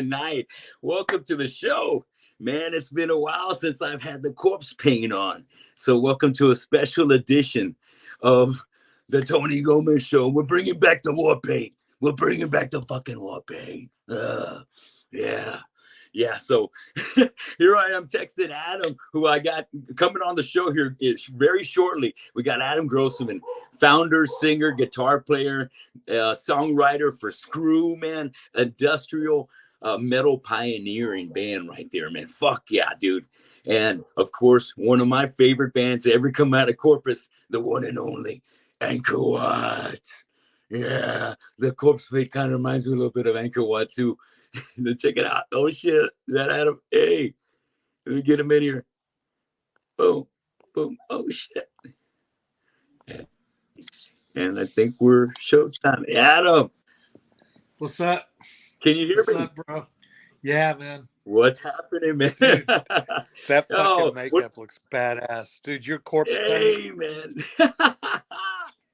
Night. Welcome to the show. Man, it's been a while since I've had the corpse paint on. So welcome to a special edition of the Tony Gomez Show. We're bringing back the war paint. We're bringing back the fucking war paint. Yeah. Yeah, so here I am texting Adam, who I got coming on the show here very shortly. We got Adam Grossmann, founder, singer, guitar player, songwriter for SKREW, man, industrial metal pioneering band right there, man. Fuck yeah, dude. And of course, one of my favorite bands to ever come out of Corpus, the one and only Angkor Wat. Yeah, the corpse paint kind of reminds me a little bit of Angkor Wat too. Check it out. Oh shit, that Adam. Hey, let me get him in here. Boom, boom. Oh shit. And I think we're showtime. Adam, what's up? Can you hear what's me? Up, bro? Yeah, man. What's happening, man? Dude, that fucking makeup looks badass, dude. Your corpse paint, man.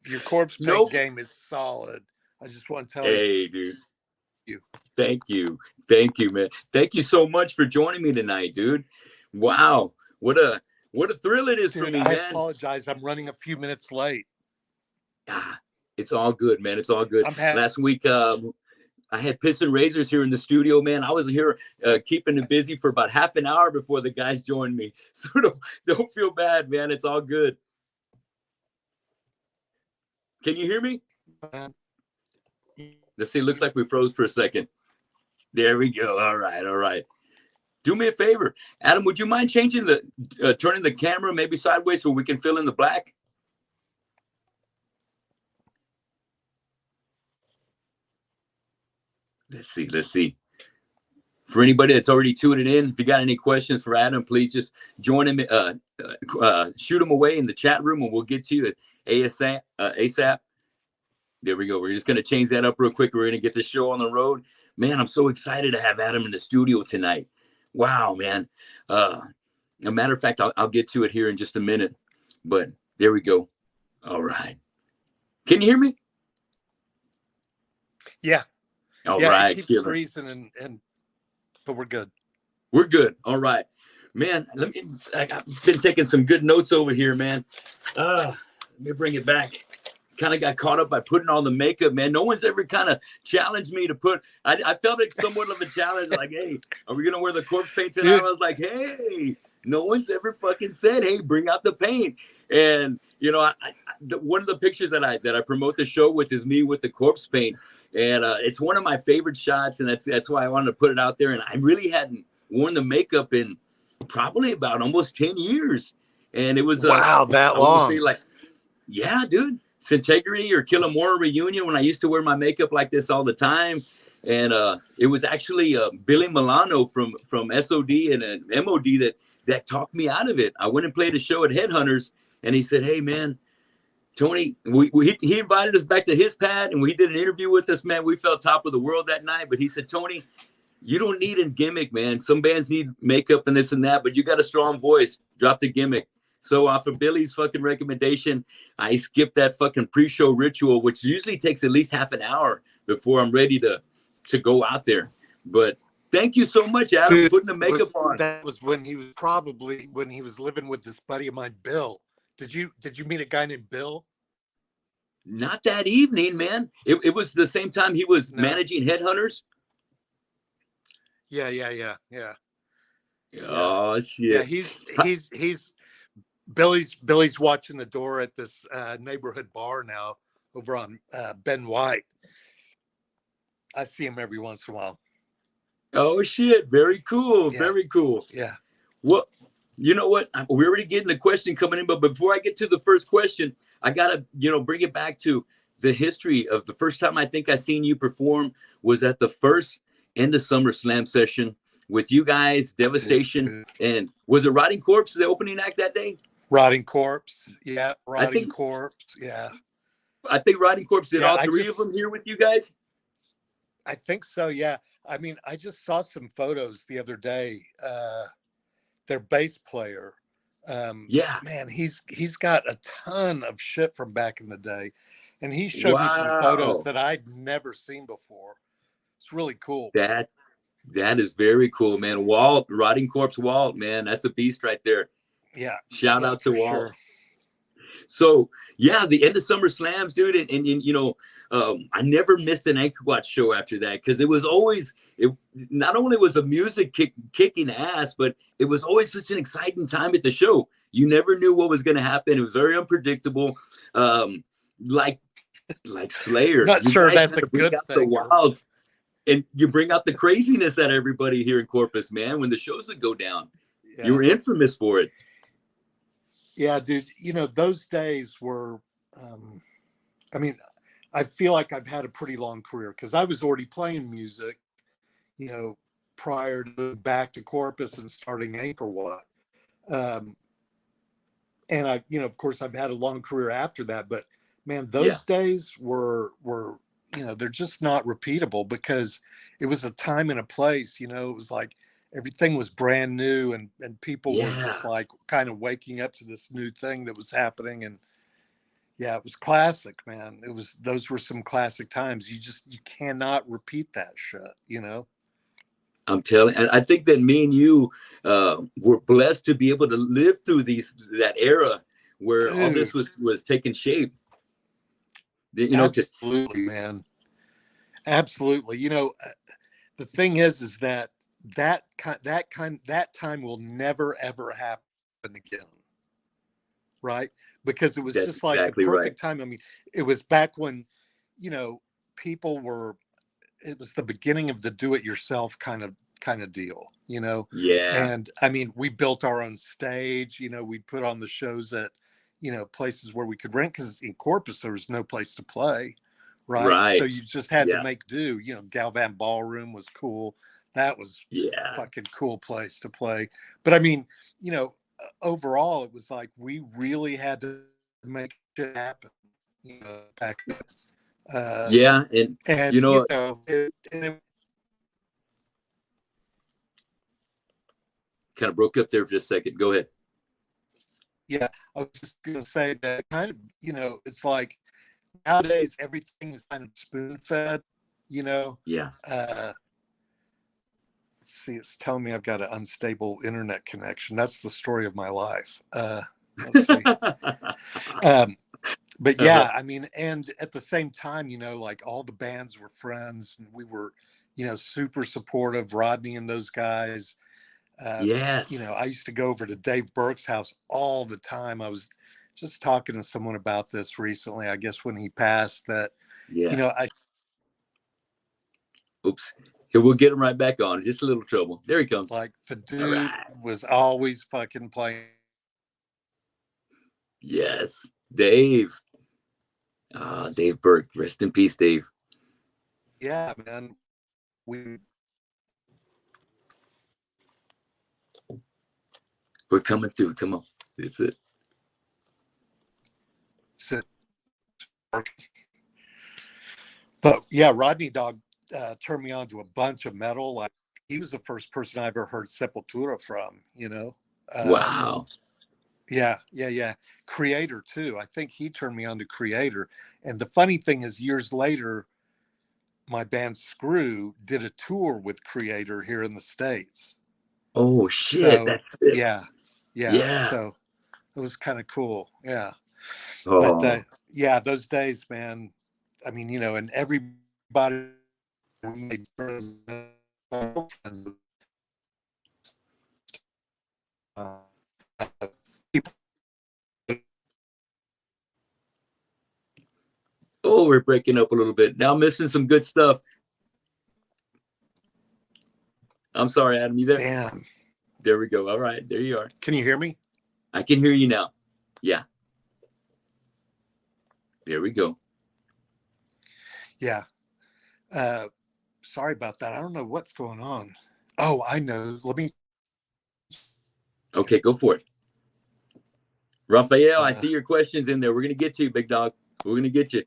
Your corpse paint game is solid. I just want to tell you. Hey, dude. Thank you, man. Thank you so much for joining me tonight, dude. Wow, what a thrill it is for me, man. I apologize. I'm running a few minutes late. It's all good, man. It's all good. Last week, I had Piss and Razors here in the studio, man. I was here keeping them busy for about half an hour before the guys joined me. So don't feel bad, man. It's all good. Can you hear me? Let's see. Looks like we froze for a second. There we go. All right. Do me a favor, Adam. Would you mind changing turning the camera maybe sideways so we can fill in the black? Let's see. For anybody that's already tuned in, if you got any questions for Adam, please just join him. Shoot him away in the chat room, and we'll get to you ASAP. There we go. We're just going to change that up real quick. We're going to get the show on the road. Man, I'm so excited to have Adam in the studio tonight. Wow, man. A matter of fact, I'll get to it here in just a minute. But there we go. All right. Can you hear me? Yeah. All right. It keeps freezing, but we're good. We're good. All right. Man, I've been taking some good notes over here, man. Let me bring it back. Kind of got caught up by putting on the makeup, man. No one's ever kind of challenged me to put. I felt like somewhat of a challenge. Like, hey, are we gonna wear the corpse paint tonight? Dude. I was like, hey, no one's ever fucking said, hey, bring out the paint. And you know, one of the pictures that I promote the show with is me with the corpse paint, and it's one of my favorite shots, and that's why I wanted to put it out there. And I really hadn't worn the makeup in probably about almost 10 years, and it was wow, that long. Like, yeah, dude. Integrity or Killamora reunion when I used to wear my makeup like this all the time, and it was actually Billy Milano from SOD and MOD that talked me out of it. I went and played a show at Headhunters, and he said, "Hey man, Tony, he invited us back to his pad, and we did an interview with us, man. We felt top of the world that night, but he said, Tony, you don't need a gimmick, man. Some bands need makeup and this and that, but you got a strong voice. Drop the gimmick." So off of Billy's fucking recommendation, I skipped that fucking pre-show ritual, which usually takes at least half an hour before I'm ready to go out there. But thank you so much, Adam, for putting the makeup on. That was when he was living with this buddy of mine, Bill. Did you meet a guy named Bill? Not that evening, man. It was the same time he was managing Headhunters. Yeah. Oh shit. Yeah, he's Billy's watching the door at this neighborhood bar now over on Ben White. I see him every once in a while. Oh shit! Very cool. Yeah. Very cool. Yeah. Well, you know what? We're already getting the question coming in, but before I get to the first question, I gotta bring it back to the history of the first time I think I seen you perform was at the first End of Summer Slam session with you guys, Devastation, and was it Rotting Corpse the opening act that day? Rotting Corpse, yeah. Corpse, yeah. I think Rotting Corpse did all three of them here with you guys. I think so, yeah. I mean, I just saw some photos the other day. Their bass player, man, he's got a ton of shit from back in the day, and he showed me some photos that I'd never seen before. It's really cool. That is very cool, man. Walt, Rotting Corpse Walt, man, that's a beast right there. Yeah. Shout out to Walt. Sure. So yeah, the end of summer slams, dude, and you know, I never missed an Angkor Wat show after that, because it was always, it not only was the music kicking ass, but it was always such an exciting time at the show. You never knew what was going to happen. It was very unpredictable. Like Slayer. Not you sure guys that's a bring good out thing. the wild, and you bring out the craziness out of everybody here in Corpus, man. When the shows would go down, you were infamous for it. Yeah, dude. You know, those days were. I mean, I feel like I've had a pretty long career, because I was already playing music, you know, prior to back to Corpus and starting Angkor Wat. And I, you know, of course, I've had a long career after that. But man, those days were, you know, they're just not repeatable, because it was a time and a place. You know, it was like everything was brand new, and people were just like kind of waking up to this new thing that was happening. And yeah, it was classic, man. Those were some classic times. You cannot repeat that shit, you know? I'm telling, and I think that me and you were blessed to be able to live through that era where all this was taking shape. You know, absolutely, man. Absolutely. You know, the thing is that time will never ever happen again. Right? Because it was just like the perfect time. I mean, it was back when, you know, it was the beginning of the do-it-yourself kind of deal, you know? Yeah. And I mean, we built our own stage, you know, we put on the shows at, you know, places where we could rent, because in Corpus, there was no place to play. Right. So you just had to make do. You know, Galvan Ballroom was cool. That was a fucking cool place to play. But I mean, you know, overall, it was like we really had to make it happen, you know, back then. And you know, kind of broke up there for just a second. Go ahead. Yeah, I was just gonna say that kind of, you know, it's like nowadays everything is kind of spoon fed, you know. Yeah. Let's see, it's telling me I've got an unstable internet connection. That's the story of my life. Let's see. But yeah, I mean, and at the same time, you know, like all the bands were friends, and we were, you know, super supportive, Rodney and those guys. You know, I used to go over to Dave Burke's house all the time. I was just talking to someone about this recently, I guess when he passed, that, you know, oops. Here, we'll get him right back on. Just a little trouble. There he comes. Like the dude was always fucking playing. Yes, Dave. Dave Burke. Rest in peace, Dave. Yeah, man. We're coming through. Come on. That's it. But yeah, Rodney Dog turned me on to a bunch of metal. Like, he was the first person I ever heard Sepultura from, you know? Wow. Yeah. Creator too. I think he turned me on to Creator. And the funny thing is, years later, my band SKREW did a tour with Creator here in the States. Oh shit, so, that's it. Yeah. So it was kind of cool. Yeah. Oh. But yeah, those days, man. I mean, you know, and everybody made friends. Oh, we're breaking up a little bit. Now I'm missing some good stuff. I'm sorry, Adam. You there? Damn. There we go. All right. There you are. Can you hear me? I can hear you now. Yeah. There we go. Yeah. Sorry about that. I don't know what's going on. Oh, I know. Let me. Okay, go for it. Raphael, I see your questions in there. We're going to get to you, big dog. We're going to get you.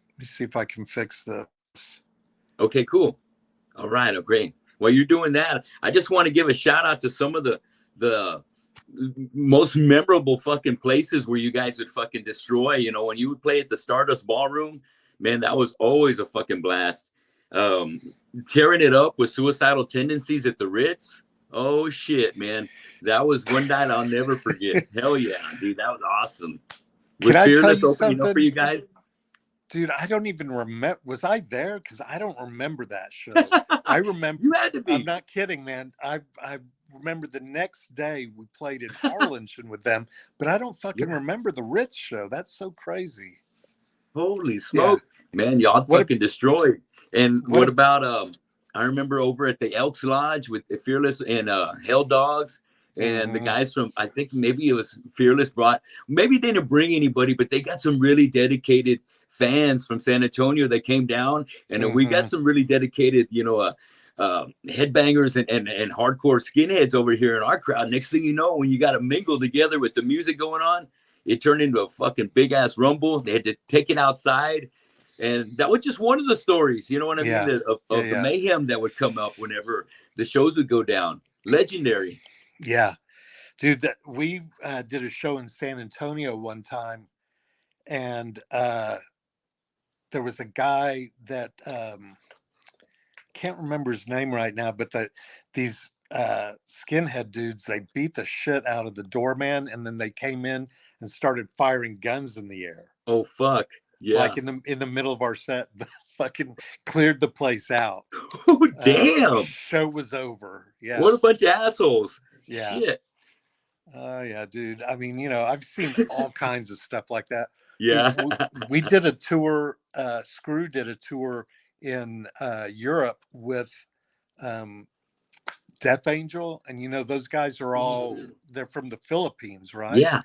Let me see if I can fix this. Okay, cool. All right. Okay. While you're doing that, I just want to give a shout out to some of the most memorable fucking places where you guys would fucking destroy. You know, when you would play at the Stardust Ballroom, Man, that was always a fucking blast. Um, Tearing it up with Suicidal Tendencies at the Ritz. Oh shit, man. That was one night I'll never forget. Hell yeah, dude. That was awesome. Can With I tell Fearless you opening up for something? you guys. Dude, I don't even remember. Was I there? Because I don't remember that show. I remember. You had to I'm be. not kidding, man. I remember the next day we played in Harlingen with them, but I don't fucking Yeah. remember the Ritz show. That's so crazy. Holy Yeah. smoke. Man, y'all What? fucking destroyed. And What? what about I remember over at the Elks Lodge with the Fearless and Hell Dogs and the Mm-hmm. guys from, I think maybe it was Fearless brought, maybe they didn't bring anybody, but they got some really dedicated fans from San Antonio that came down, and then we got Mm-hmm. some really dedicated, headbangers and hardcore skinheads over here in our crowd. Next thing you know, when you got to mingle together with the music going on, it turned into a fucking big ass rumble. They had to take it outside. And that was just one of the stories, you know what I mean, Yeah. of the Yeah. mayhem that would come up whenever the shows would go down. Legendary. Yeah. Dude, we did a show in San Antonio one time, and there was a guy that can't remember his name right now, but these skinhead dudes, they beat the shit out of the doorman, and then they came in and started firing guns in the air. Oh fuck. Yeah. Like in the middle of our set, fucking cleared the place out. Oh damn. Show was over. Yeah. What a bunch of assholes. Yeah. Shit. Yeah, dude. I mean, I've seen all kinds of stuff like that. Yeah. We did a tour. SKREW did a tour in Europe with um, Death Angel, and those guys are they're from the Philippines, right? Yeah.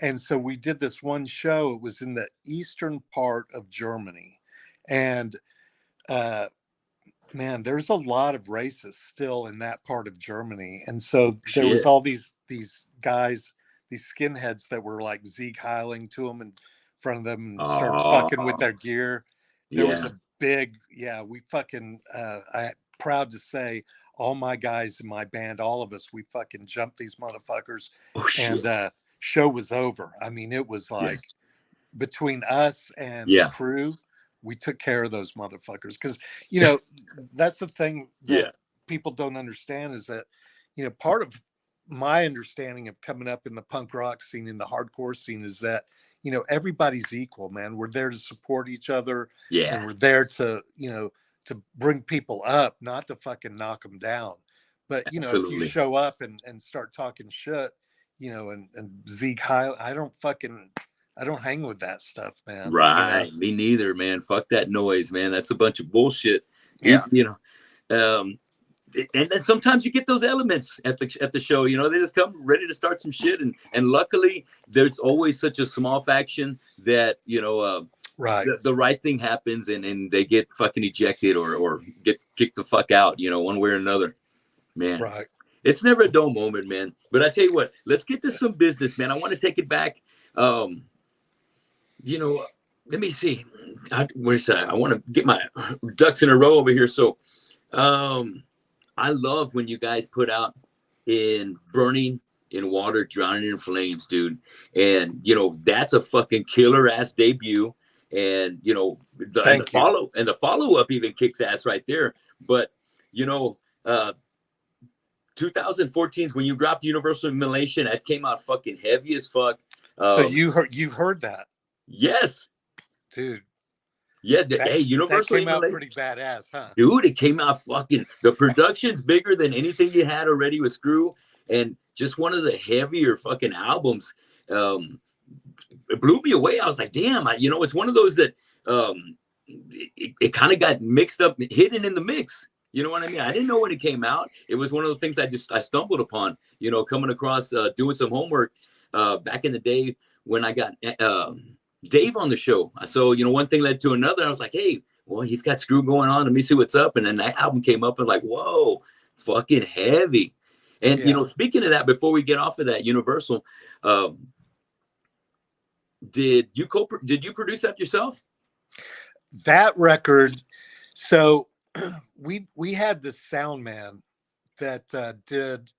And so we did this one show. It was in the eastern part of Germany, and uh, man, there's a lot of racists still in that part of Germany. And so there was Shit. all these guys, these skinheads that were like Zeke Heiling to them in front of them and started fucking with Oh their gear. There was yeah. a big, we fucking, I proud to say all my guys in my band, all of us, we fucking jumped these motherfuckers, Oh shit. and show was over. I mean, it was Yeah. like between us and the Yeah. crew, we took care of those motherfuckers. Because that's the thing that Yeah. people don't understand is that part of my understanding of coming up in the punk rock scene, in the hardcore scene, is that everybody's equal, man. We're there to support each other, and Yeah. we're there to to bring people up, not to fucking knock them down. But if you Absolutely. show up and start talking shit, and Zeke High, I don't hang with that stuff, man. Right. Me neither, man. Fuck that noise, man. That's a bunch of bullshit. Yeah. And then sometimes you get those elements at the show. They just come ready to start some shit, and luckily there's always such a small faction that Right. the right thing happens, and they get fucking ejected or get kicked the fuck out. One way or another, man. Right. It's never a dull moment, man. But I tell you what, let's get to some business, man. I want to take it back. Let me see. Where's that? I want to get my ducks in a row over here. So, I love when you guys put out in Burning in Water, Drowning in Flames, dude. And that's a fucking killer ass debut. And the follow up even kicks ass right there. But 2014 is when you dropped Universal Immolation. That came out fucking heavy as fuck. So you've heard that? Yes, dude. Yeah, That Universal came out Immolation, pretty badass, huh? dude. It came out fucking. The production's bigger than anything you had already with SKREW, and just one of the heavier fucking albums. It blew me away. I was like, damn, it's one of those that it kind of got mixed up, hidden in the mix. You know what I mean? I didn't know when it came out. It was one of those things I stumbled upon, coming across, doing some homework back in the day when I got Dave on the show. So, one thing led to another. I was like, hey, well, he's got SKREW going on. Let me see what's up. And then that album came up and like, whoa, fucking heavy. And, speaking of that, before we get off of that, Universal, did you produce that yourself? That record. So we had this sound man that did,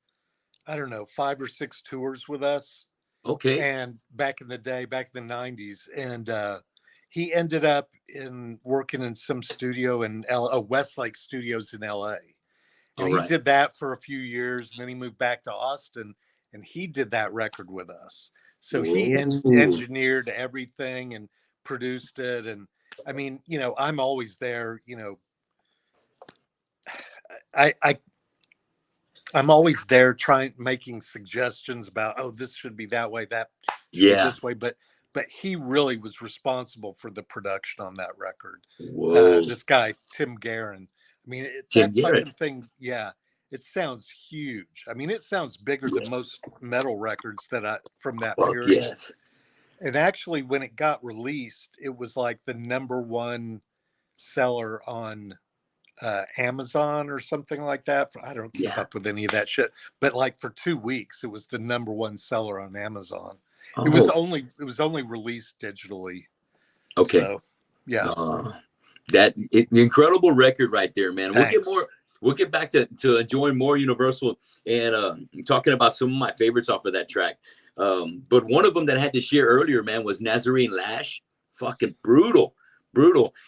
I don't know, 5 or 6 tours with us. Okay. And back in the day, back in the 90s. And he ended up working in some studio in Westlake Studios in LA. And he did that for a few years, and then he moved back to Austin, and he did that record with us. So he engineered everything and produced it. And I mean, you know, I'm always there, you know, I'm always there making suggestions about, oh, this should be that way, that should be this way. But he really was responsible for the production on that record. This guy, Tim Guerin. I mean, that fucking thing, yeah, it sounds huge. I mean, it sounds bigger than most metal records from that period. Yes. And actually, when it got released, it was like the #1 seller on Amazon or something like that. I don't keep up with any of that shit, but like for 2 weeks, it was the #1 seller on Amazon. It was only released digitally. Okay. So, yeah. Incredible record right there, man. Thanks. We'll get back to enjoying more Universal and talking about some of my favorites off of that track. But one of them that I had to share earlier, man, was Nazarene Lash. Fucking brutal.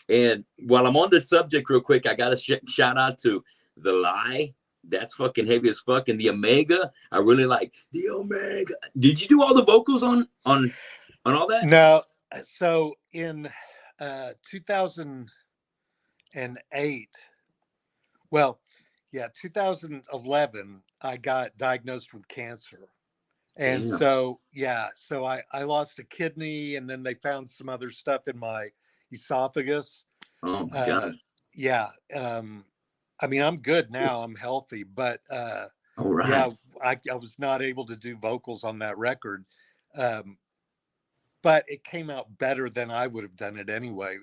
And while I'm on the subject real quick, I got to shout out to The Lie. That's fucking heavy as fuck. And the Omega, I really like the Omega. Did you do all the vocals on all that? No. So in 2008, well, yeah, 2011, I got diagnosed with cancer. And so I lost a kidney, and then they found some other stuff in my esophagus. Oh my God. Yeah. I mean, I'm good now. I'm healthy, but all right. yeah, I was not able to do vocals on that record. But it came out better than I would have done it anyway.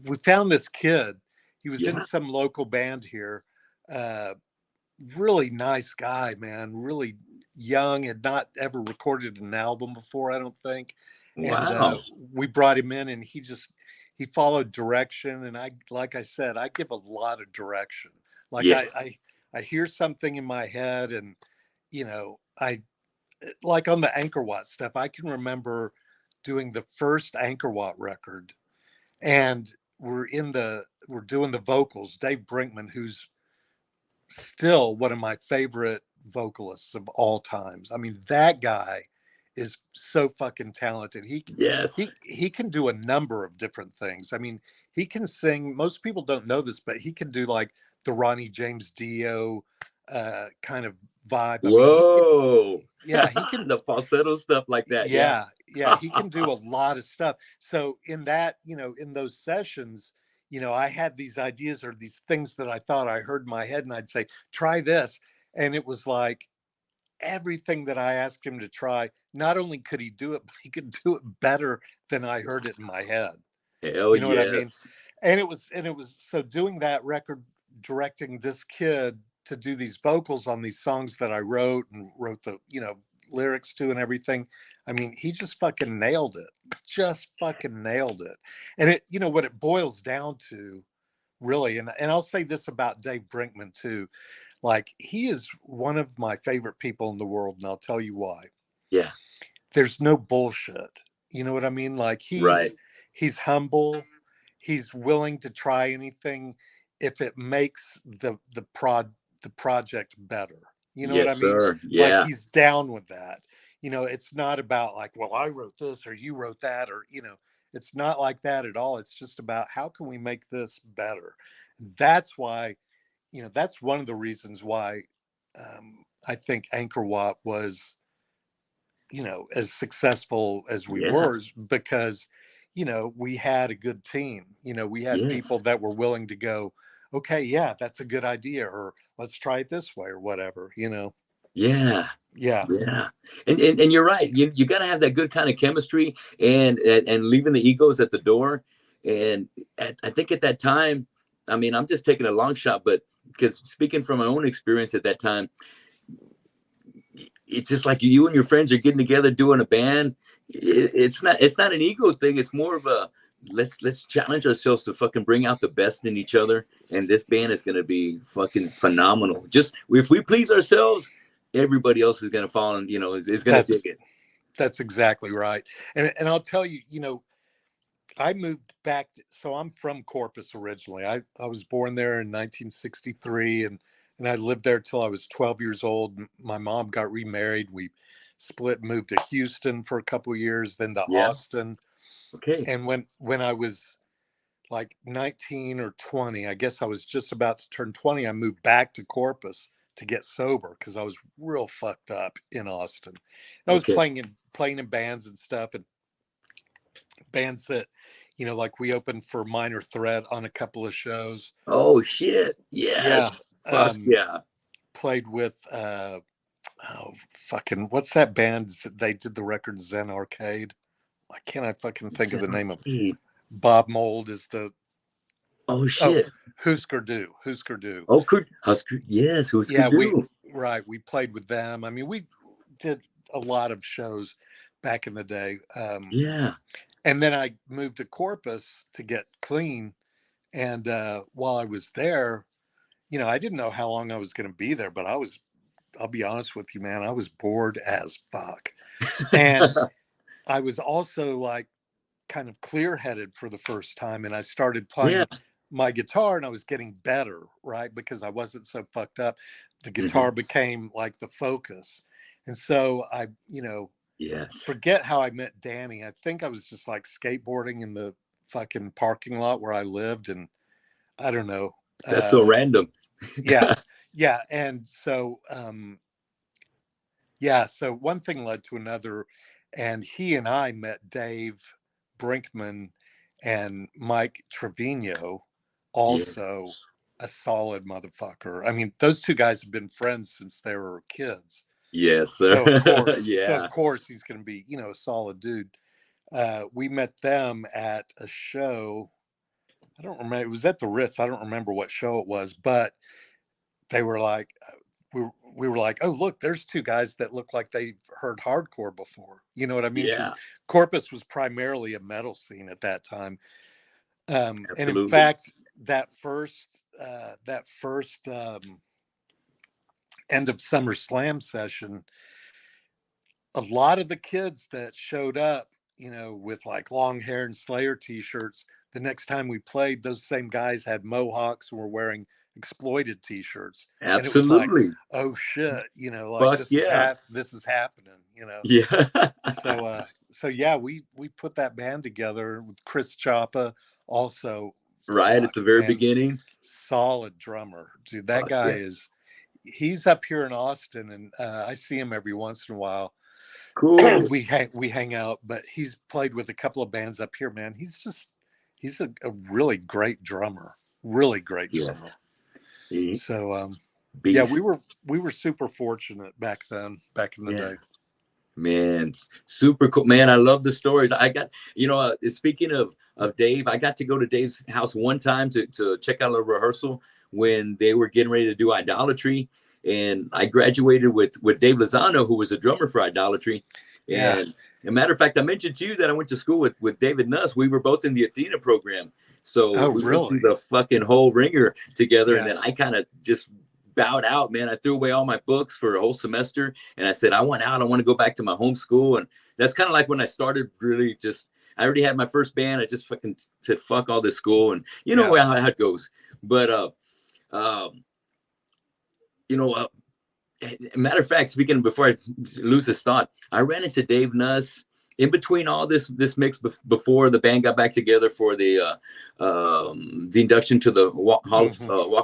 We found this kid. He was in some local band here. Really nice guy, man. Really young, had not ever recorded an album before, I don't think. Wow. And we brought him in, and he followed direction. And like I said, I give a lot of direction. Like I hear something in my head, and you know, like on the Angkor Wat stuff, I can remember doing the first Angkor Wat record, and we're doing the vocals. Dave Brinkman, who's still one of my favorite vocalists of all times. I mean, that guy is so fucking talented. He can do a number of different things. I mean, he can sing. Most people don't know this, but he can do like the Ronnie James Dio kind of vibe. Whoa. He can the falsetto stuff like that. Yeah, he can do a lot of stuff. So in that, you know, in those sessions, you know, I had these ideas or these things that I thought I heard in my head, and I'd say, try this. And it was like everything that I asked him to try, not only could he do it, but he could do it better than I heard it in my head. Hell you know what I mean? And it was so doing that record, directing this kid to do these vocals on these songs that I wrote the, you know, lyrics to and everything. I mean, he just fucking nailed it. And it, you know, what it boils down to really, and I'll say this about Dave Brinkman too, like he is one of my favorite people in the world, and I'll tell you why. Yeah. There's no bullshit. You know what I mean? Like he's humble. He's willing to try anything if it makes the project better. You know what I mean? Sir. Yeah. Like he's down with that. You know, it's not about like, well, I wrote this or you wrote that, or, you know, it's not like that at all. It's just about how can we make this better? That's why, you know, that's one of the reasons why I think Angkor Wat was, you know, as successful as we were, because, you know, we had a good team. You know, we had people that were willing to go, okay, yeah, that's a good idea, or let's try it this way, or whatever, you know. Yeah. And you're right. You got to have that good kind of chemistry and leaving the egos at the door. And I think at that time, I mean, I'm just taking a long shot, but because speaking from my own experience at that time, it's just like you and your friends are getting together doing a band. It's not an ego thing. It's more of a let's challenge ourselves to fucking bring out the best in each other. And this band is going to be fucking phenomenal. Just if we please ourselves, everybody else is going to fall and, you know, is going to dig it. That's exactly right. And I'll tell you, you know, I moved back. So I'm from Corpus originally. I was born there in 1963, and I lived there till I was 12 years old. My mom got remarried. We split, moved to Houston for a couple of years, then to Yeah. Austin. Okay. And when I was like 19 or 20, I guess I was just about to turn 20, I moved back to Corpus to get sober because I was real fucked up in Austin. I was Okay. playing in bands and stuff, and bands that, like we opened for Minor Threat on a couple of shows. Oh shit. Yeah. Yes. Fuck yeah. Played with oh fucking what's that band they did the record Zen Arcade? Why can't I fucking think of the name of Bob Mold is the oh shit. Husker Du. Husker Du. Oh, Husker. Yes, Husker Yeah, Du. we played with them. I mean, we did a lot of shows back in the day. Yeah. And then I moved to Corpus to get clean. And while I was there, I didn't know how long I was going to be there, but I'll be honest with you, man, I was bored as fuck. And I was also like kind of clear headed for the first time. And I started playing my guitar and I was getting better, right? Because I wasn't so fucked up. The guitar became like the focus. And so I, forget how I met Danny. I think I was just like skateboarding in the fucking parking lot where I lived. And I don't know. That's so random. Yeah. Yeah. And so, so one thing led to another. And he and I met Dave Brinkman and Mike Trevino, also a solid motherfucker. I mean, those two guys have been friends since they were kids. Yes, sir. So of course he's going to be, a solid dude. We met them at a show. I don't remember. It was at the Ritz. I don't remember what show it was, but they were like, we were like, oh, look, there's two guys that look like they've heard hardcore before. You know what I mean? Yeah. Corpus was primarily a metal scene at that time. And in Absolutely. fact, that first end of summer slam session, a lot of the kids that showed up, with like long hair and Slayer t-shirts, the next time we played, those same guys had mohawks and were wearing Exploited t-shirts. Absolutely. And it was like, oh shit, like this is happening, Yeah. So yeah, we put that band together with Chris Chapa, also right at the very beginning. Solid drummer, dude. That guy he's up here in Austin, and I see him every once in a while. Cool. We hang out, but he's played with a couple of bands up here, man. He's a really great drummer. Really great drummer. So yeah, we were super fortunate back in the day. Man, super cool. Man, I love the stories. I got, speaking of Dave, I got to go to Dave's house one time to check out a rehearsal when they were getting ready to do Idolatry. And I graduated with Dave Lozano, who was a drummer for Idolatry. Yeah. And as a matter of fact, I mentioned to you that I went to school with David Nuss. We were both in the Athena program. So we went through the fucking whole ringer together. And then I kind of just bowed out, man. I threw away all my books for a whole semester. And I said, I want out. I want to go back to my home school. And that's kind of like when I started really I already had my first band. I just fucking said, fuck all this school. And you know how it goes. But, matter of fact, speaking before I lose this thought, I ran into Dave Nuss in between all this mix before the band got back together for the induction to the Walk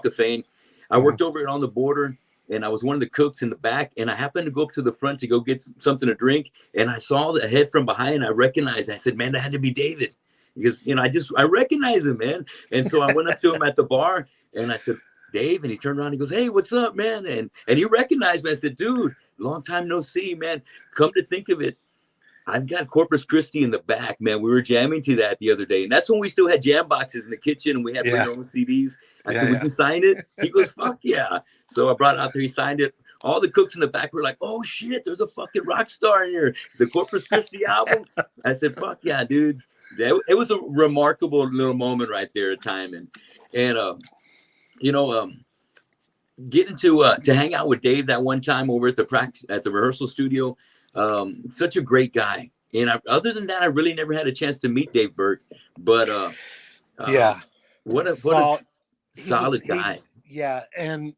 of Fame. I worked over it on the border, and I was one of the cooks in the back, and I happened to go up to the front to go get something to drink, and I saw the head from behind, and I recognized. I said, "Man, that had to be David," because I recognize him, man. And so I went up to him at the bar, and I said, Dave, and he turned around and he goes, "Hey, what's up, man?" And he recognized me. I said, "Dude, long time no see, man. Come to think of it, I've got Corpus Christi in the back, man. We were jamming to that the other day. And that's when we still had jam boxes in the kitchen and we had our own CDs. I said, we can sign it? He goes, fuck yeah. So I brought it out there. He signed it. All the cooks in the back were like, oh shit, there's a fucking rock star in here. The Corpus Christi album. I said, fuck yeah, dude. It was a remarkable little moment right there at time. And getting to hang out with Dave that one time over at the rehearsal studio. Such a great guy. And other than that, I really never had a chance to meet Dave Burke. But Yeah. what a solid guy. Yeah, and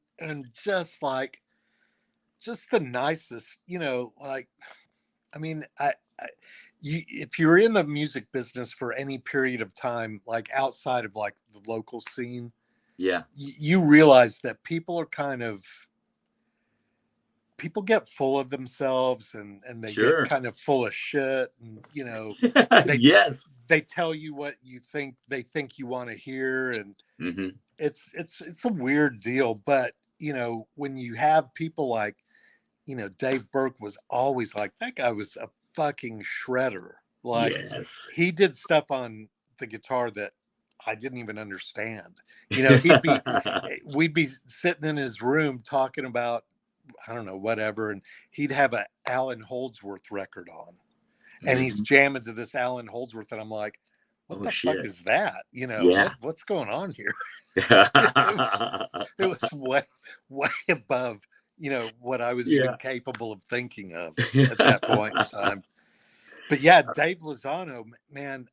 just like just the nicest, like I mean, if you're in the music business for any period of time, like outside of like the local scene, yeah, you realize that people get full of themselves and they get sure. kind of full of shit, and they Yes. they tell you what they think you want to hear, and Hmm. it's a weird deal. But when you have people like Dave Burke was always like, that guy was a fucking shredder. Like, Yes. he did stuff on the guitar that I didn't even understand. He'd be, we'd be sitting in his room talking about, I don't know, whatever, and he'd have a Alan Holdsworth record on, and he's Hmm. jamming to this Alan Holdsworth, and I'm like, what Oh the fuck shit. is that? Yeah. What's going on here? It was way above what I was even Yeah. capable of thinking of at that point in time. But yeah, Dave Lozano, man,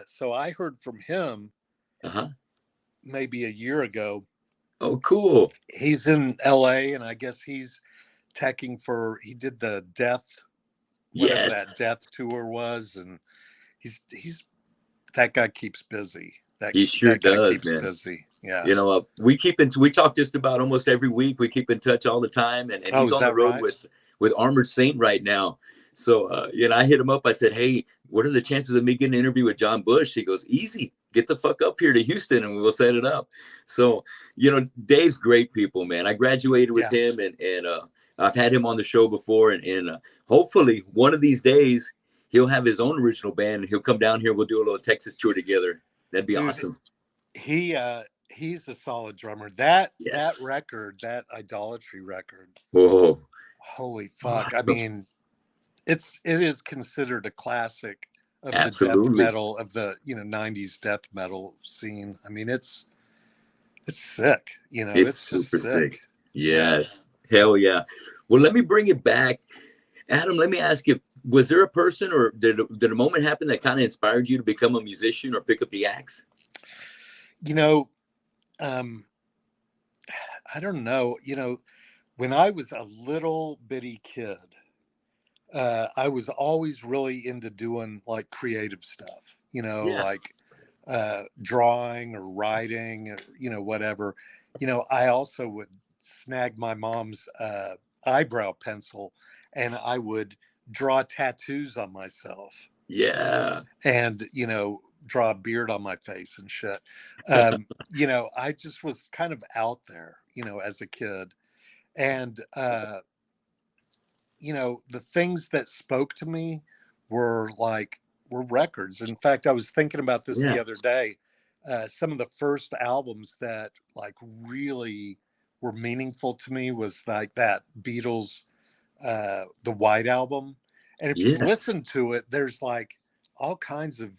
so I heard from him Uh-huh. maybe a year ago. Oh, cool. He's in LA, and I guess he's teching he did the Death, whatever that Yes. Death tour was, and he's that guy keeps busy. He sure That guy does, keeps man. busy. Yeah. We talk just about almost every week. We keep in touch all the time, and Oh, he's is on the that road right? with Armored Saint right now. So I hit him up. I said, "Hey, what are the chances of me getting an interview with John Bush?" He goes, "Easy. Get the fuck up here to Houston, and we will set it up." So Dave's great people, man. I graduated with Yeah. him, and I've had him on the show before, and hopefully one of these days he'll have his own original band, and he'll come down here. We'll do a little Texas tour together. That'd be Dude, awesome. he's a solid drummer. That Yes. record, that Idolatry record, Whoa. holy fuck. I mean, it is considered a classic of the death Absolutely. metal, of the 90s death metal scene. I mean, it's sick. It's It's just super sick. sick. Yeah. Yes. Hell yeah. Well, let me bring it back. Adam, let me ask you, was there a person or did a moment happen that kind of inspired you to become a musician or pick up the axe? You know, um, I don't know. When I was a little bitty kid, I was always really into doing like creative stuff, Yeah. like drawing or writing, or, whatever. I also would snag my mom's eyebrow pencil, and I would draw tattoos on myself, Yeah. and, draw a beard on my face and shit. I just was kind of out there, as a kid. And, the things that spoke to me were records. In fact, I was thinking about this the Yeah. other day. Some of the first albums that like really were meaningful to me was like that Beatles, the White Album. And if you Yes. listen to it, there's like all kinds of,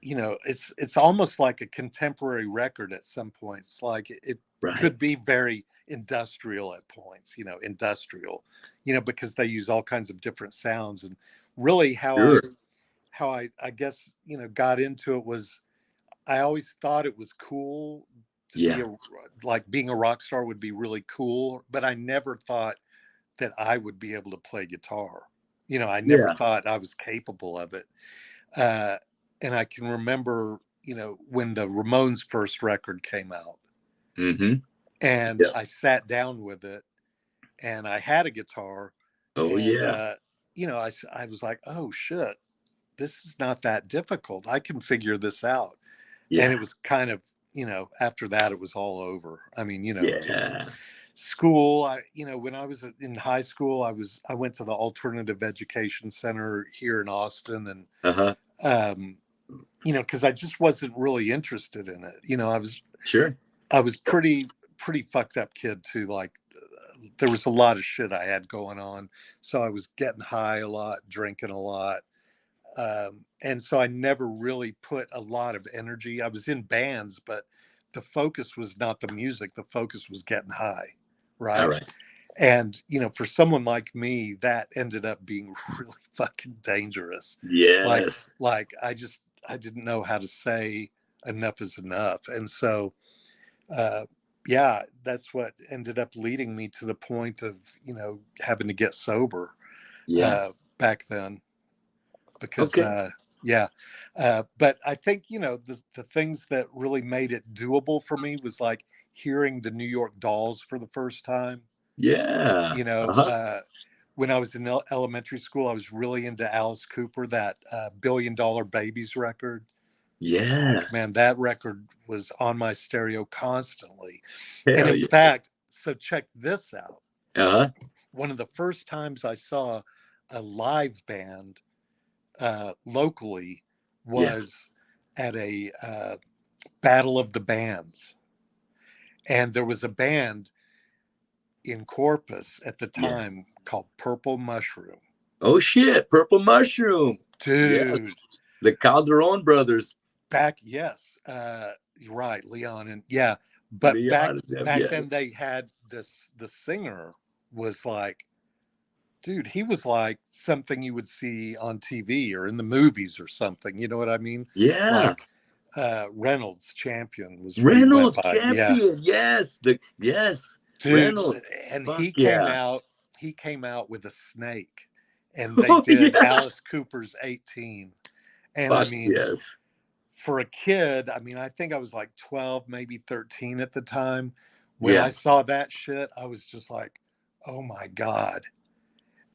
it's almost like a contemporary record at some points. Like it Right. could be very industrial at points, because they use all kinds of different sounds. And really Sure. how I guess, got into it was, I always thought it was cool to be Yeah. like being a rock star would be really cool, but I never thought that I would be able to play guitar. I never Yeah. thought I was capable of it. Uh, and I can remember, when the Ramones first record came out, Mm-hmm. and Yeah. I sat down with it, and I had a guitar, Oh and yeah. I was like, oh shit, this is not that difficult. I can figure this out. And Yeah. it was kind of, after that it was all over. I mean, Yeah. school, when I was in high school, I went to the Alternative Education Center here in Austin, and Uh-huh. um because I just wasn't really interested in it. Sure. I was pretty fucked up kid too. Like, there was a lot of shit I had going on, so I was getting high a lot, drinking a lot, and so I never really put a lot of energy. I was in bands, but the focus was not the music. The focus was getting high, All right? right. And, you know, for someone like me, that ended up being really fucking dangerous. Yes. Like I didn't know how to say enough is enough. And so, uh, yeah, that's what ended up leading me to the point of, you know, having to get sober, Yeah. back then. Because, Okay. yeah, but I think, you know, the things that really made it doable for me was like hearing the New York Dolls for the first time. Yeah. You know, Uh-huh. when I was in elementary school, I was really into Alice Cooper, that Billion Dollar Babies record. Yeah. Fuck, man, that record was on my stereo constantly. And Hell in yes. fact, so check this out. Uh-huh. One of the first times I saw a live band locally Yeah. was at a Battle of the Bands. And there was a band in Corpus at the Yeah. time called Purple Mushroom. Oh shit. Purple Mushroom. Yes. Dude, The Calderon brothers. back, yes, you're right, Leon, and yeah, but Leon. back then Yes. they had this. The singer was like, dude, he was like something you would see on TV or in the movies or something. You know what I mean? Yeah. Like Reynolds Champion was what he went Reynolds by. Yeah, champion. Yes. Yes. dude, Reynolds. and Fuck yeah. he came out with a snake, and they Oh did yeah. Alice Cooper's 18, and I Fuck mean, yes. for a kid, I mean, I think I was like 12, maybe 13 at the time. When I Yeah. saw that shit, I was just like, oh my God.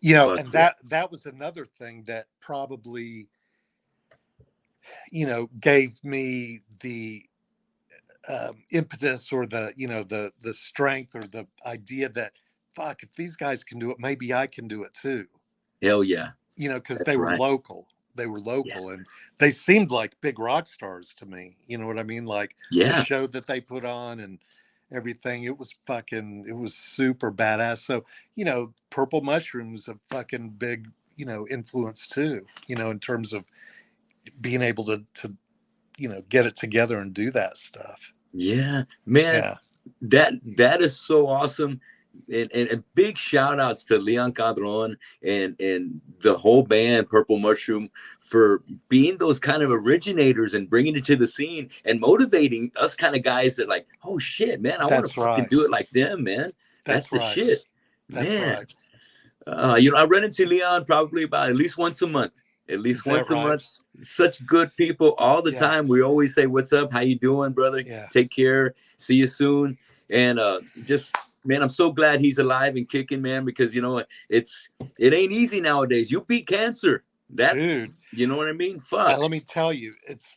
You know, Fuck and yeah. that was another thing that probably, you know, gave me the impetus, or the, you know, the strength, or the idea that, fuck, if these guys can do it, maybe I can do it too. Hell yeah. You know, because That's right. they were local, Yes. and they seemed like big rock stars to me. You know what I mean? Like the Yeah. show that they put on and everything, it was fucking, it was super badass. So, you know, Purple Mushrooms a fucking big, you know, influence too, you know, in terms of being able to, you know, get it together and do that stuff. Yeah. Man, Yeah. that is so awesome. And big shout outs to Leon Cadron and the whole band Purple Mushroom for being those kind of originators and bringing it to the scene and motivating us kind of guys that like, oh shit, man, I want to That's fucking right. do it like them, man. That's That's the right. shit, That's man. right. You know, I run into Leon probably about at least once a month. At least Is that once a right? month. Such good people all the Yeah. time. We always say, "What's up? How you doing, brother? Yeah. Take care. See you soon." And just man, I'm so glad he's alive and kicking, man. Because you know it ain't easy nowadays. You beat cancer. That Dude, you know what I mean? Fuck. let me tell you, it's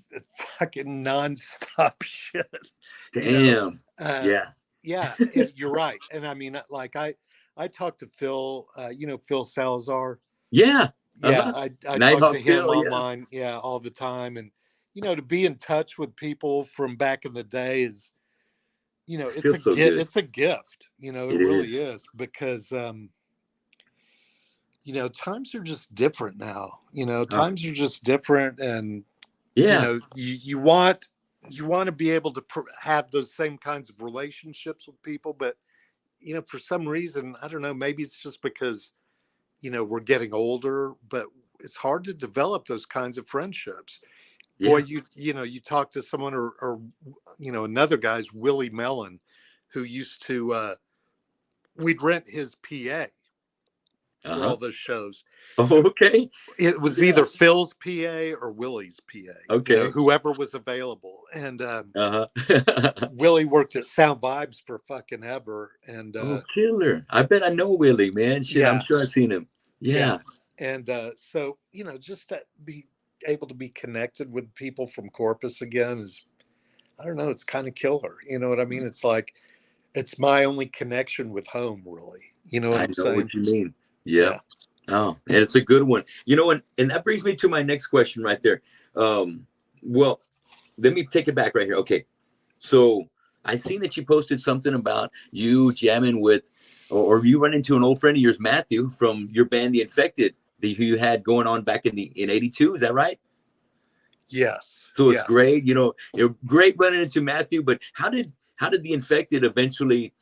fucking nonstop shit. You know, Damn. uh, Yeah. yeah, you're right. And I mean, like I talked to Phil, you know, Phil Salazar. Yeah. Yeah, Uh-huh. I talked to Nighthawk him Phil. online, Yes. yeah, all the time. And you know, to be in touch with people from back in the day is, you know, Feels so good. it's a gift. You know, it It really is. is, because you know, times are just different now. You know, Uh, times are just different, and you yeah. know, you want to be able to have those same kinds of relationships with people, but you know, for some reason, I don't know, maybe it's just because, you know, we're getting older, but it's hard to develop those kinds of friendships. Boy, Yeah. you know, you talk to someone, or you know, another guy's Willie Mellon, who used to we'd rent his PA for Uh-huh. all those shows. Okay. It was Yeah. either Phil's PA or Willie's PA, you know, Okay. whoever was available. And Uh-huh. Willie worked at Sound Vibes for fucking ever. And Oh, killer. I bet I know Willie, man. Shit, I'm yeah, sure I've seen him. yeah. Yeah. And so, you know, just to be able to be connected with people from Corpus again is, I don't know, it's kind of killer. You know what I mean? It's like, it's my only connection with home, really. You know what I I'm know saying? what you mean. Yep. Yeah. Oh, and it's a good one. You know, and that brings me to my next question right there. Well, let me take it back right here. Okay. So I seen that you posted something about you jamming with, or you run into an old friend of yours, Matthew, from your band, The Infected, that you had going on back in '82. Is that right? Yes. So it's Yes. great, you know, great running into Matthew. But how did the Infected eventually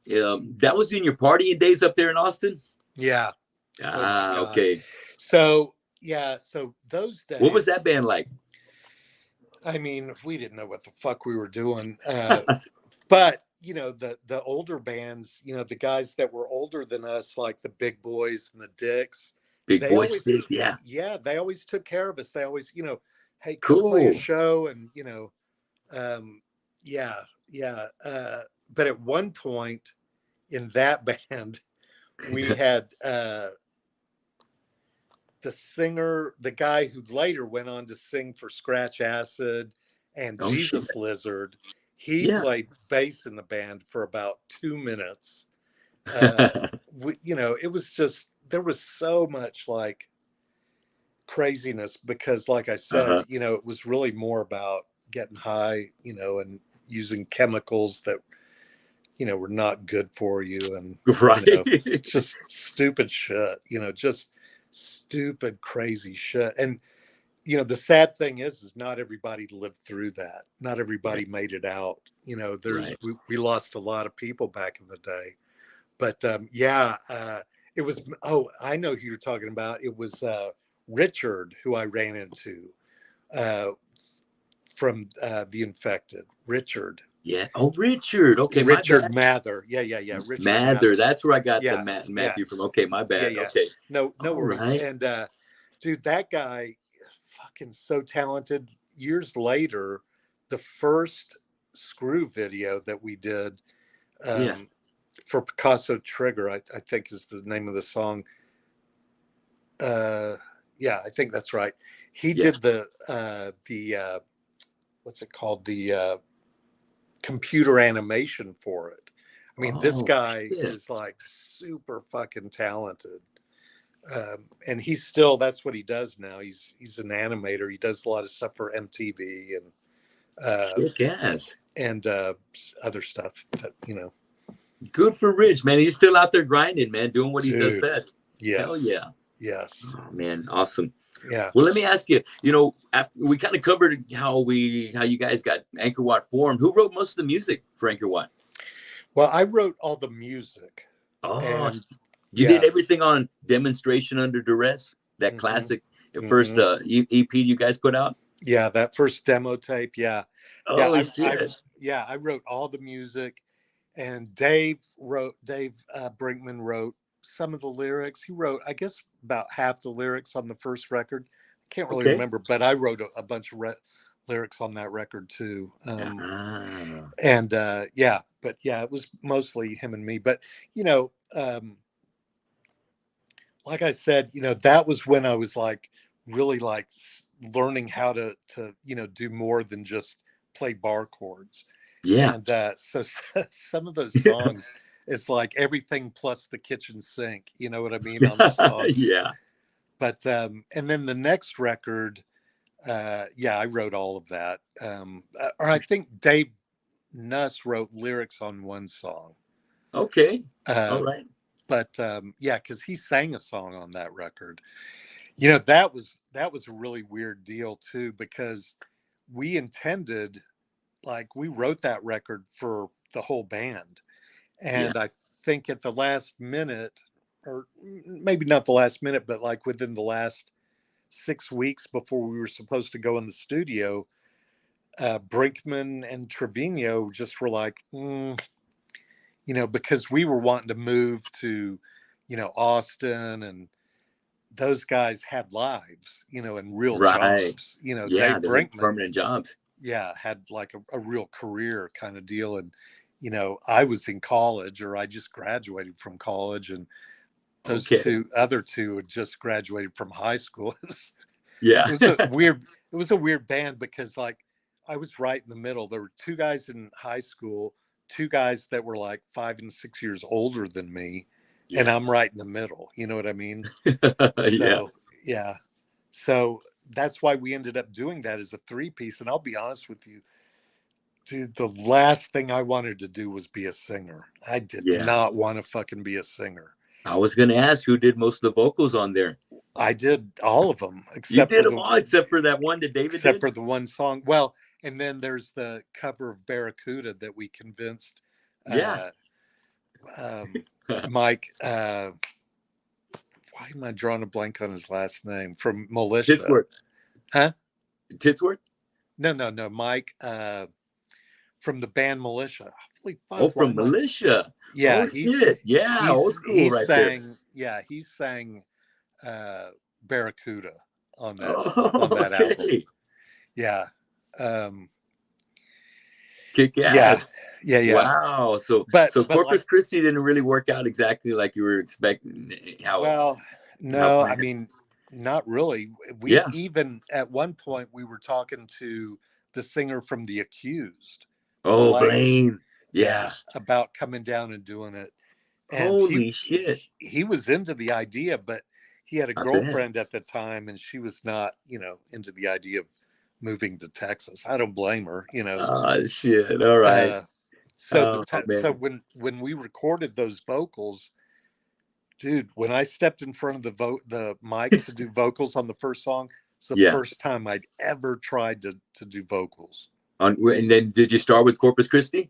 That was in your partying days up there in Austin? Yeah. Oh my God. Okay. So yeah, so those days. What was that band like? I mean, we didn't know what the fuck we were doing. But you know, the older bands, you know, the guys that were older than us, like the Big Boys and the Dicks, Big they Boy always, Stick, yeah. yeah, they always took care of us. They always, you know, hey, come play a Cool. show, and you know, yeah, yeah. But at one point in that band, we had the singer, the guy who later went on to sing for Scratch Acid and Oh shit. Jesus Lizard. He Yeah. played bass in the band for about 2 minutes. You know, it was just, there was so much like craziness because, like I said, Uh-huh. you know, it was really more about getting high, you know, and using chemicals that, you know, were not good for you. And, you Right. know, just stupid shit, you know, just stupid, crazy shit. And, you know, the sad thing is not everybody lived through that. Not everybody Right. made it out. You know, Right. we lost a lot of people back in the day. But yeah, it was, oh, I know who you're talking about. It was Richard, who I ran into uh, from The Infected. Richard. Yeah. Oh, Richard. Okay, my Richard bad. Mather. Yeah, yeah, yeah. Richard Mather. Mather. That's where I got the Yeah, Matt and yeah, Matthew from. Okay, my yeah, bad. yeah. Okay. No, no All worries. right. And dude, that guy, fucking so talented. Years later, the first SKREW video that we did Yeah. for Picasso Trigger, I think is the name of the song. Uh, yeah, I think that's right. He Yeah. did the what's it called? The computer animation for it. I mean, this Oh, guy yeah. is like super fucking talented. And he's still, that's what he does now. He's an animator. He does a lot of stuff for MTV Kick ass. and other stuff that, you know. Good for Rich, man. He's still out there grinding, man, doing what he does Dude, best. Hell yes, yeah. yes, Oh, man, awesome. yeah. Well, let me ask you. You know, after we kind of covered how you guys got Angkor Wat formed. Who wrote most of the music for Angkor Wat? Well, I wrote all the music, Oh, and you did yeah. everything on Demonstration Under Duress, that Hmm. classic first Hmm. EP you guys put out. Yeah, that first demo tape. Yeah, yeah. Oh shit! I wrote all the music, and Dave Brinkman wrote some of the lyrics. He wrote, I guess, about half the lyrics on the first record. I can't really Okay. remember, but I wrote a bunch of lyrics on that record too. Ah, And yeah, but yeah, it was mostly him and me. But you know, like I said, you know, that was when I was like really like learning how to you know, do more than just play bar chords. yeah. And so some of those songs, it's like everything plus the kitchen sink, you know what I mean, on the songs. Yeah. But and then the next record, yeah, I wrote all of that. Or I think Dave Nuss wrote lyrics on one song. Okay. Uh, All right. but yeah, because he sang a song on that record. You know, that was a really weird deal too, because we intended, like, we wrote that record for the whole band, Yeah. and I think at the last minute, or maybe not the last minute, but like within the last 6 weeks before we were supposed to go in the studio, Brinkman and Trevino just were like, you know, because we were wanting to move to, you know, Austin, and those guys had lives, you know, and real Right. jobs. You know, Yeah. Dave They had Brinkman, permanent jobs. yeah, had like a real career kind of deal. And, you know, I was in college, or I just graduated from college, and those Okay. other two had just graduated from high school. Yeah. It was a weird, it was a weird band because like I was right in the middle. There were two guys in high school, two guys that were like 5 and 6 years older than me, and Yeah. I'm right in the middle. You know what I mean? Yeah. So yeah. So that's why we ended up doing that as a three-piece. And I'll be honest with you, dude, the last thing I wanted to do was be a singer. I did Yeah. not want to fucking be a singer. I was gonna ask who did most of the vocals on there. I did all of them You did them all except for that one that David except did. for the one song. Well, and then there's the cover of Barracuda that we convinced Yeah. uh Mike, why am I drawing a blank on his last name? From Militia. Titsworth. Huh? Titsworth? No, Mike, from the band Militia. Holy fuck, Oh, from Militia. Yeah, Oh, shit. Yeah, old school right there. Yeah, he sang Barracuda on Oh, that okay. album. Yeah. Kick ass. Yeah. Wow. So Corpus Christi didn't really work out exactly like you were expecting. No, I mean, not really. We even at one point we were talking to the singer from The Accused. Oh, Blaine. Yeah. About coming down and doing it. And holy shit. He was into the idea, but he had a girlfriend at the time and she was not, into the idea of moving to Texas. I don't blame her, Oh shit. All right. So when we recorded those vocals, dude, when I stepped in front of the mic to do vocals on the first song, it's the first time I'd ever tried to do vocals. And then did you start with Corpus Christi?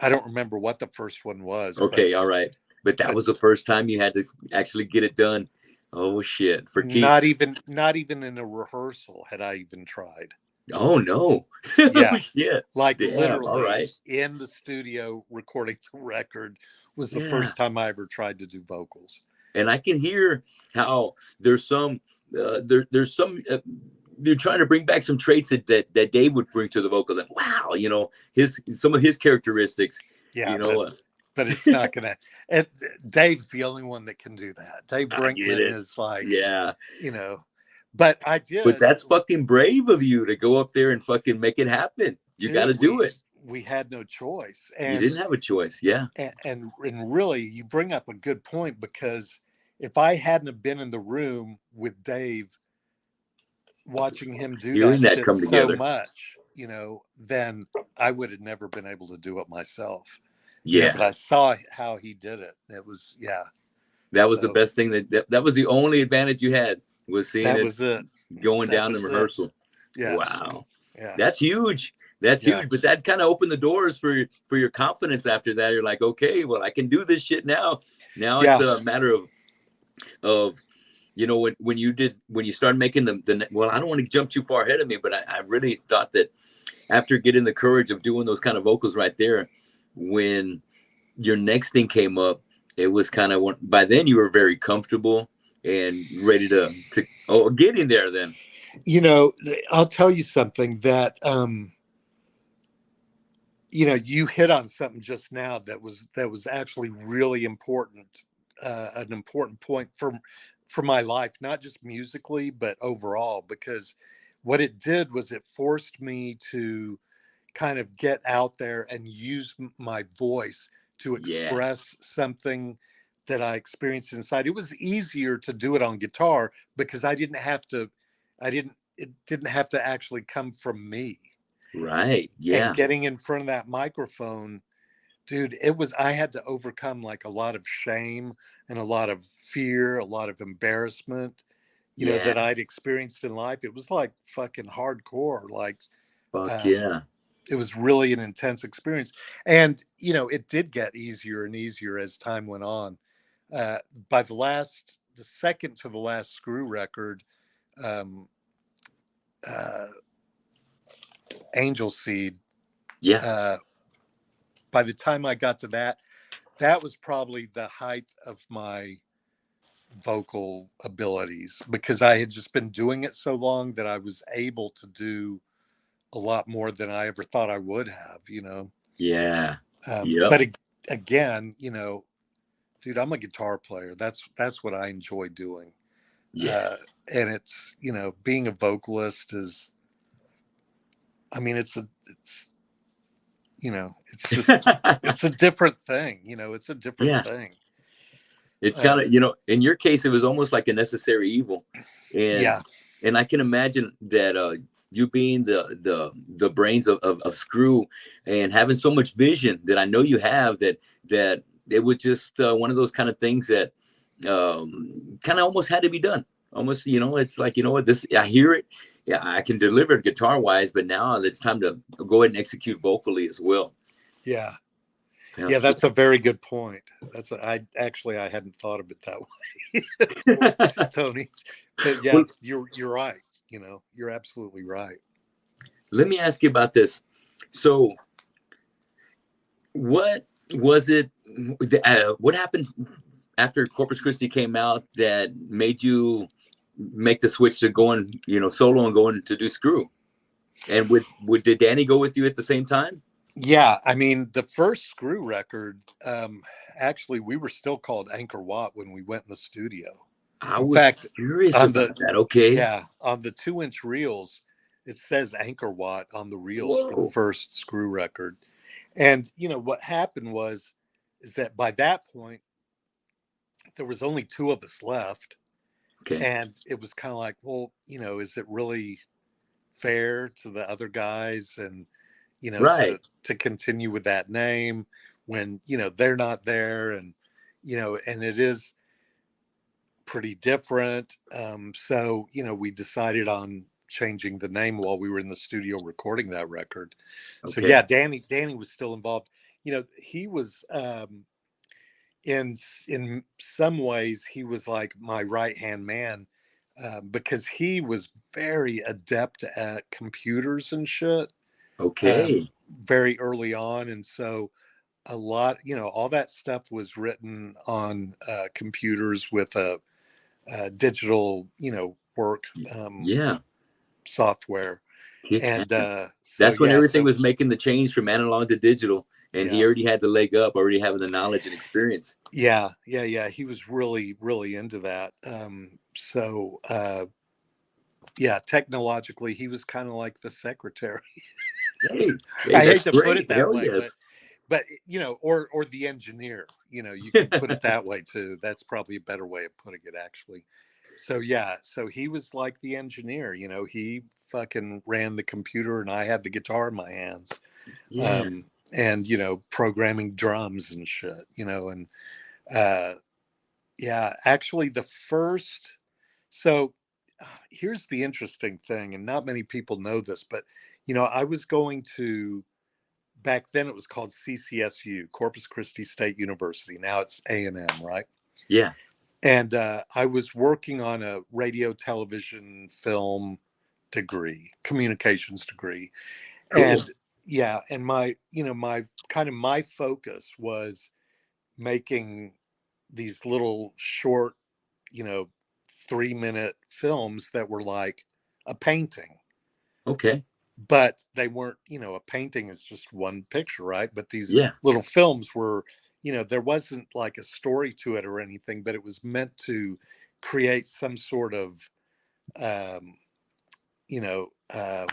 I don't remember what the first one was. Okay, all right. But that was the first time you had to actually get it done. Oh shit! For keeps. Not even in a rehearsal had I even tried. Oh no! Yeah, yeah. Like literally in the studio recording the record was the first time I ever tried to do vocals. And I can hear how there's some there's some. You're trying to bring back some traits that Dave would bring to the vocals. Like, wow, some of his characteristics. Yeah, but it's not gonna. Dave's the only one that can do that. Dave Brinkman is like, But I did. But that's fucking brave of you to go up there and fucking make it happen. You got to do it. We had no choice. And you didn't have a choice, yeah. And really, you bring up a good point, because if I hadn't have been in the room with Dave, watching him do that shit so much, then I would have never been able to do it myself. Yeah. But I saw how he did it. It was, That was the best thing. That was the only advantage you had, was seeing going down in rehearsal. Yeah. Wow. Yeah. That's huge. That's huge. But that kind of opened the doors for your confidence after that. You're like, okay, well, I can do this shit now. Now it's a matter of when you started making well, I don't want to jump too far ahead of me, but I really thought that after getting the courage of doing those kind of vocals right there, when your next thing came up, it was kind of, by then you were very comfortable and ready to get in there then. I'll tell you something that, you hit on something just now that was actually really important, an important point for my life, not just musically, but overall, because what it did was it forced me to kind of get out there and use my voice to express something that I experienced inside. It was easier to do it on guitar because it didn't have to actually come from me. Right. Yeah. And getting in front of that microphone, dude, I had to overcome like a lot of shame and a lot of fear, a lot of embarrassment, that I'd experienced in life. It was like fucking hardcore. Like, it was really an intense experience. And, it did get easier and easier as time went on. By the second to the last SKREW record, Angel Seed. By the time I got to that was probably the height of my vocal abilities, because I had just been doing it so long that I was able to do a lot more than I ever thought I would have, Yeah. But again, dude, I'm a guitar player. That's what I enjoy doing. Yes. And it's, being a vocalist is, it's just, it's a different thing, it's a different thing. It's kind of, in your case, it was almost like a necessary evil. And I can imagine that you being the brains of SKREW and having so much vision that I know you have, that it was just one of those kind of things that kind of almost had to be done. Almost, it's like, this, I hear it. Yeah, I can deliver it guitar wise, but now it's time to go ahead and execute vocally as well. Yeah. Yeah, that's a very good point. I hadn't thought of it that way, Tony. But yeah, Well, you're right. You're absolutely right. let me ask you about this. So, what was it? What happened after Corpus Christi came out that made you make the switch to going, solo and going to do SKREW? And did Danny go with you at the same time? Yeah, I mean, the first SKREW record, actually, we were still called Angkor Wat when we went in the studio. I In was fact, curious on the about that. Okay. on the 2-inch reels, it says Angkor Wat on the reels for the Whoa. first SKREW record. And what happened is that by that point, there was only two of us left, Okay. and it was kind of like, well, is it really fair to the other guys, and Right. to continue with that name when they're not there, and and it is pretty different. So we decided on changing the name while we were in the studio recording that record. So Okay. yeah, Danny was still involved. He was, in some ways, he was like my right hand man, because he was very adept at computers and shit, Okay. very early on. And so a lot, all that stuff was written on computers with a digital, work, Yeah. software. Kick And ass. so That's when yeah, everything so was making the change from analog to digital, and he yeah, already had the leg up, already having the knowledge and experience. yeah, he was really, really into that. Yeah, technologically, he was kind of like the secretary. Hey, hey, I hate that's to put great. it that Hell way, yes. but or the engineer. You could put it that way too. That's probably a better way of putting it, actually. So yeah, so he was like the engineer. He fucking ran the computer, and I had the guitar in my hands, Yeah. um, and programming drums and shit. And uh, yeah, actually, the first. So here's the interesting thing, and not many people know this, but I was going to, back then it was called CCSU, Corpus Christi State University. Now it's A&M, right? Yeah. And I was working on a radio, television, film degree, communications degree. Cool. And yeah, and my focus was making these little short, you know, 3-minute films that were like a painting, Okay. but they weren't, a painting is just one picture, right? But these Yeah. little films were, there wasn't like a story to it or anything, but it was meant to create some sort of, um,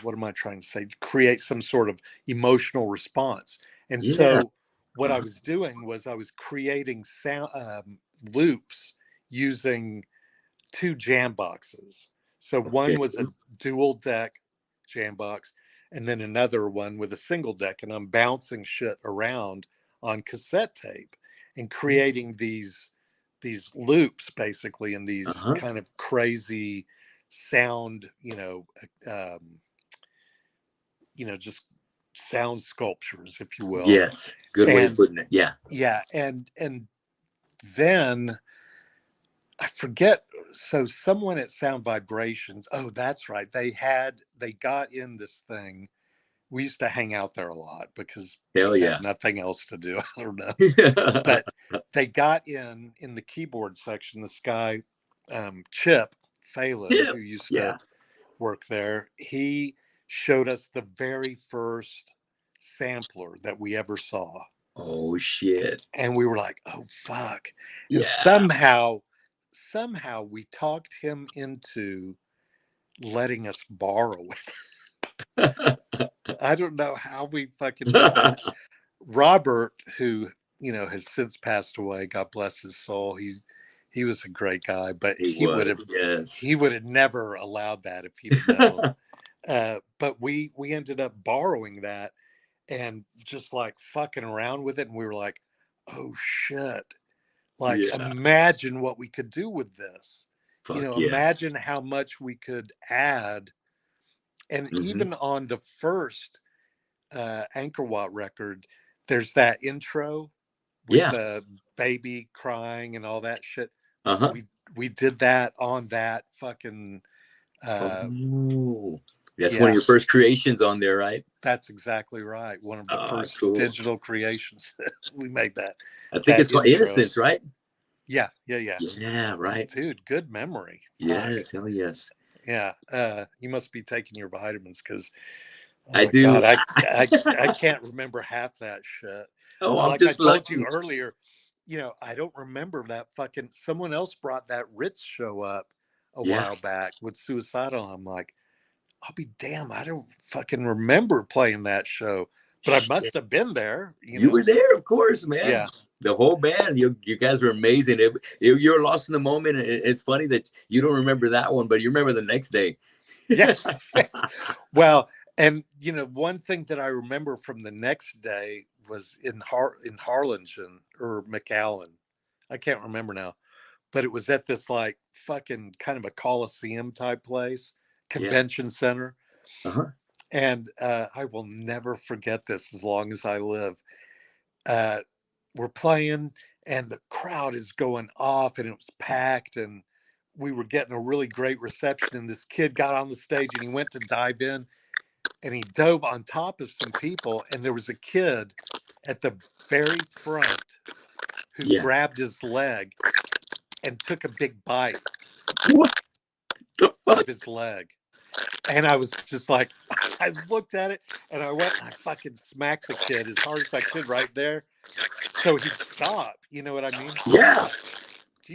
what am I trying to say? Create some sort of emotional response. And Yeah. so what I was doing was I was creating sound, loops using two jam boxes. So one Okay. was a dual deck jam box, and then another one with a single deck, and I'm bouncing shit around on cassette tape and Yeah. creating these loops, basically, and these Uh-huh. kind of crazy sound, just sound sculptures, if you will. Yes. Good way of And putting it. Yeah. yeah, and then I forget. So someone at Sound Vibrations, oh, that's right. They got in this thing. We used to hang out there a lot because we Hell had yeah. nothing else to do. I don't know. Yeah. But they got in the keyboard section. This guy, Chip Phelan, who used to Yeah. work there, he showed us the very first sampler that we ever saw. Oh shit. And we were like, oh fuck. And Yeah. somehow we talked him into letting us borrow it. I don't know how we fucking did it. And Robert, who has since passed away, God bless his soul, he was a great guy, but He was. Yes. he would have never allowed that if he'd have known. But we ended up borrowing that and just like fucking around with it, and we were like, oh shit, like Yeah. imagine what we could do with this. Fuck yes. Imagine how much we could add. And Hmm. even on the first Angkor Wat record, there's that intro with Yeah. the baby crying and all that shit. Uh-huh. We did that on that fucking Oh, that's one yeah, of your first creations on there, right? that's exactly right. One of the first Cool. digital creations. We made that I think it's called intro. Innocence, right? Yeah. Yeah, right. Dude, good memory. Fuck. Yes, hell yes. Yeah. You must be taking your vitamins because, oh I my do. God, I can't remember half that shit. Oh, I'm Like I just told you lucky. earlier, I don't remember that fucking, someone else brought that Ritz show up a Yeah. while back with Suicidal. I'm like, I'll be damn, I don't fucking remember playing that show, but I must have been there, You were there, of course, man. Yeah. The whole band, you guys were amazing. You're lost in the moment. It's funny that you don't remember that one, but you remember the next day. Yeah. Well, and one thing that I remember from the next day was in Harlingen or McAllen. I can't remember now, but it was at this like fucking kind of a Coliseum type place, Yeah. convention center. Uh-huh. And I will never forget this as long as I live. Uh, we're playing and the crowd is going off and it was packed and we were getting a really great reception. And this kid got on the stage and he went to dive in and he dove on top of some people. And there was a kid at the very front who Yeah. grabbed his leg and took a big bite What the fuck? of his leg. And I was just like, I looked at it and I went and I fucking smacked the kid as hard as I could right there. So he stopped. You know what I mean? Yeah.